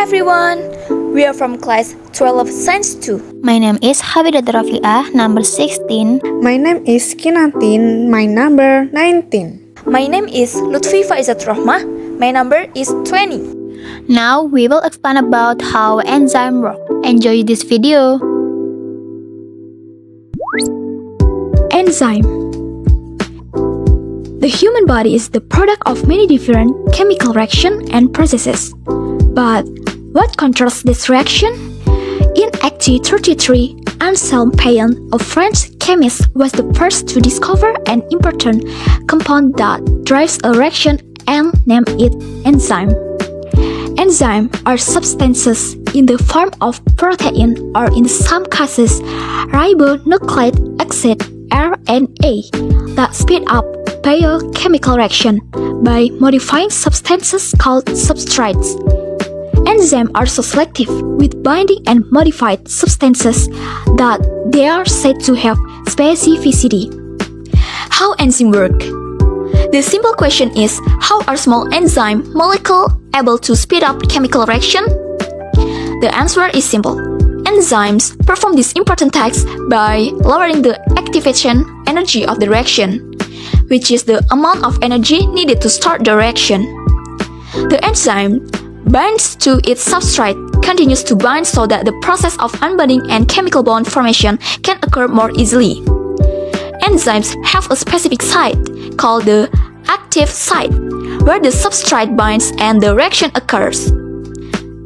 everyone! We are from class 12 Science 2. My name is Khafidaturofi'ah, number 16. My name is Kinanti, my number 19. My name is Lutfi Faizaturokhmah. My number is 20. Now we will explain about how enzyme work. Enjoy this video. Enzyme. The human body is the product of many different chemical reactions and processes. But what controls this reaction? In 1833, Anselme Payen, a French chemist, was the first to discover an important compound that drives a reaction and named it enzyme. Enzymes are substances in the form of protein or in some cases ribonucleic acid RNA that speed up biochemical reaction by modifying substances called substrates. Enzymes are so selective with binding and modified substances that they are said to have specificity. How enzymes work? The simple question is, how are small enzyme molecules able to speed up chemical reaction? The answer is simple. Enzymes perform this important task by lowering the activation energy of the reaction, which is the amount of energy needed to start the reaction. The enzyme binds to its substrate, continues to bind so that the process of unbinding and chemical bond formation can occur more easily. Enzymes have a specific site called the active site, where the substrate binds and the reaction occurs.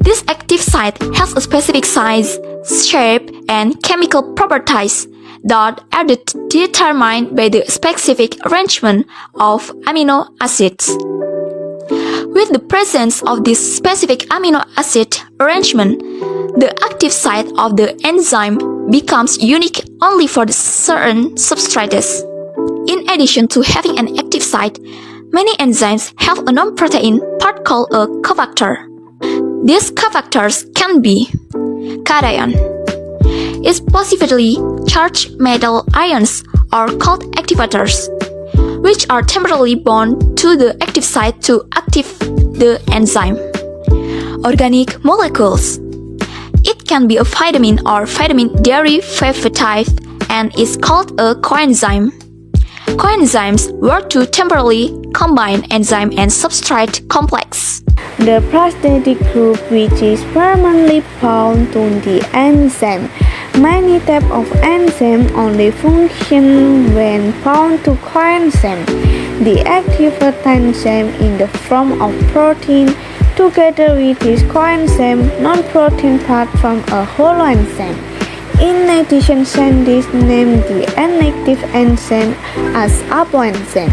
This active site has a specific size, shape, and chemical properties that are determined by the specific arrangement of amino acids. With the presence of this specific amino acid arrangement, the active site of the enzyme becomes unique only for the certain substrates. In addition to having an active site, many enzymes have a non-protein part called a cofactor. These cofactors can be cation. Its positively charged metal ions are called activators, which are temporarily bound to the active site to activate the enzyme. Organic molecules. It can be a vitamin or vitamin derivative and is called a coenzyme. Coenzymes work to temporarily combine enzyme and substrate complex. The prosthetic group which is permanently bound to the enzyme. Many types of enzymes only function when bound to coenzyme. The activate enzyme in the form of protein together with this coenzyme non-protein part from a holoenzyme. In addition, scientists name the inactive enzyme as apoenzyme.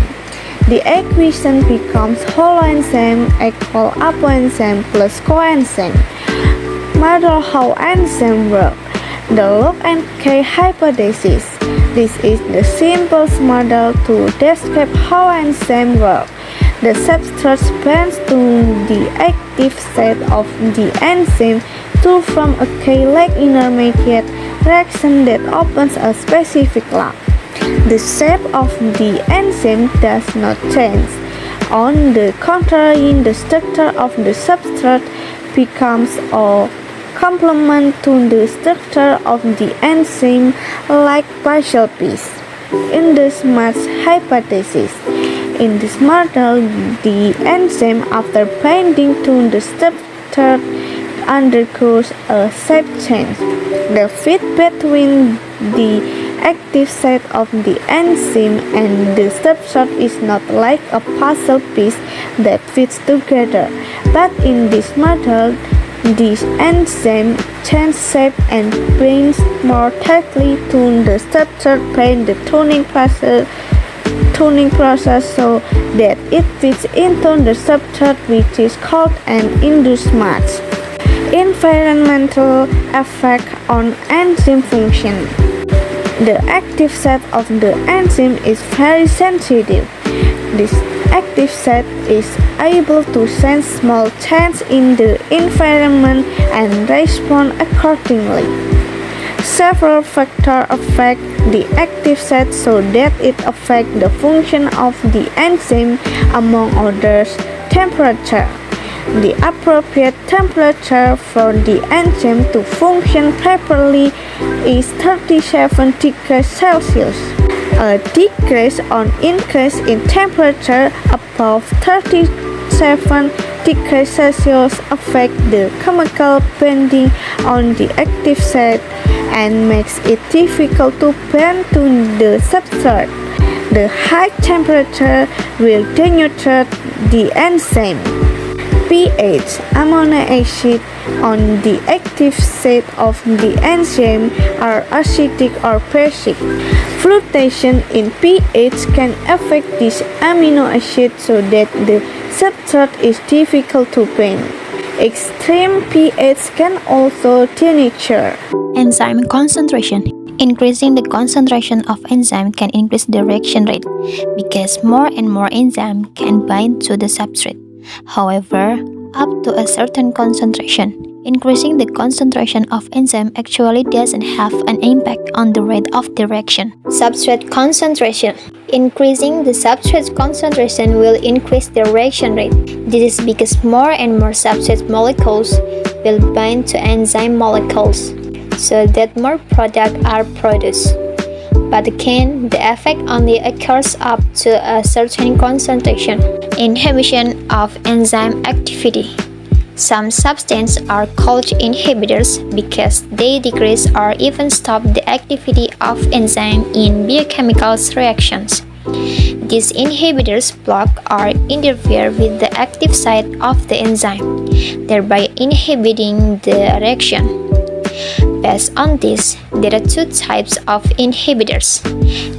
The equation becomes holoenzyme equal apoenzyme plus coenzyme. Model how enzymes work. The lock and key hypothesis. This is the simplest model to describe how enzymes work. The substrate binds to the active site of the enzyme to form a K-like intermediate reaction that opens a specific lock. The shape of the enzyme does not change. On the contrary, the structure of the substrate becomes a complement to the structure of the enzyme like partial piece. In the SMART hypothesis, in this model, the enzyme after binding to the substrate undergoes a shape change. The fit between the active site of the enzyme and the substrate is not like a puzzle piece that fits together, but in this model, this enzyme changes shape and binds more tightly to the substrate by the tuning process so that it fits into the substrate, which is called an induced match. Environmental effect on enzyme function. The active site of the enzyme is very sensitive. This active site is able to sense small changes in the environment and respond accordingly. Several factors affect the active site so that it affects the function of the enzyme, among others, temperature. The appropriate temperature for the enzyme to function properly is 37 degrees Celsius. A decrease or increase in temperature above 37 degrees Celsius affects the chemical binding on the active site and makes it difficult to bind to the substrate. The high temperature will denature the enzyme. pH, amino acid on the active site of the enzyme are acidic or basic. Fluctuation in pH can affect this amino acid so that the substrate is difficult to bind. Extreme pH can also denature. Enzyme concentration. Increasing the concentration of enzyme can increase the reaction rate because more and more enzyme can bind to the substrate. However, up to a certain concentration, increasing the concentration of enzyme actually doesn't have an impact on the rate of the reaction. Substrate concentration. Increasing the substrate concentration will increase the reaction rate. This is because more and more substrate molecules will bind to enzyme molecules, so that more products are produced. But again, the effect only occurs up to a certain concentration. Inhibition of enzyme activity. Some substances are called inhibitors because they decrease or even stop the activity of enzyme in biochemical reactions. These inhibitors block or interfere with the active site of the enzyme, thereby inhibiting the reaction. Based on this, there are two types of inhibitors,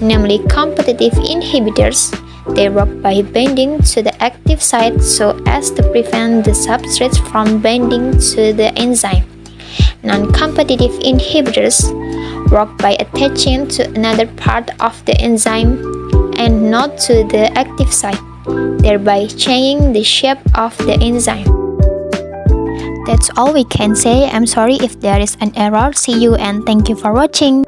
namely competitive inhibitors. They work by binding to the active site so as to prevent the substrate from binding to the enzyme. Non-competitive inhibitors work by attaching to another part of the enzyme and not to the active site, thereby changing the shape of the enzyme. That's all we can say. I'm sorry if there is an error. See you and thank you for watching.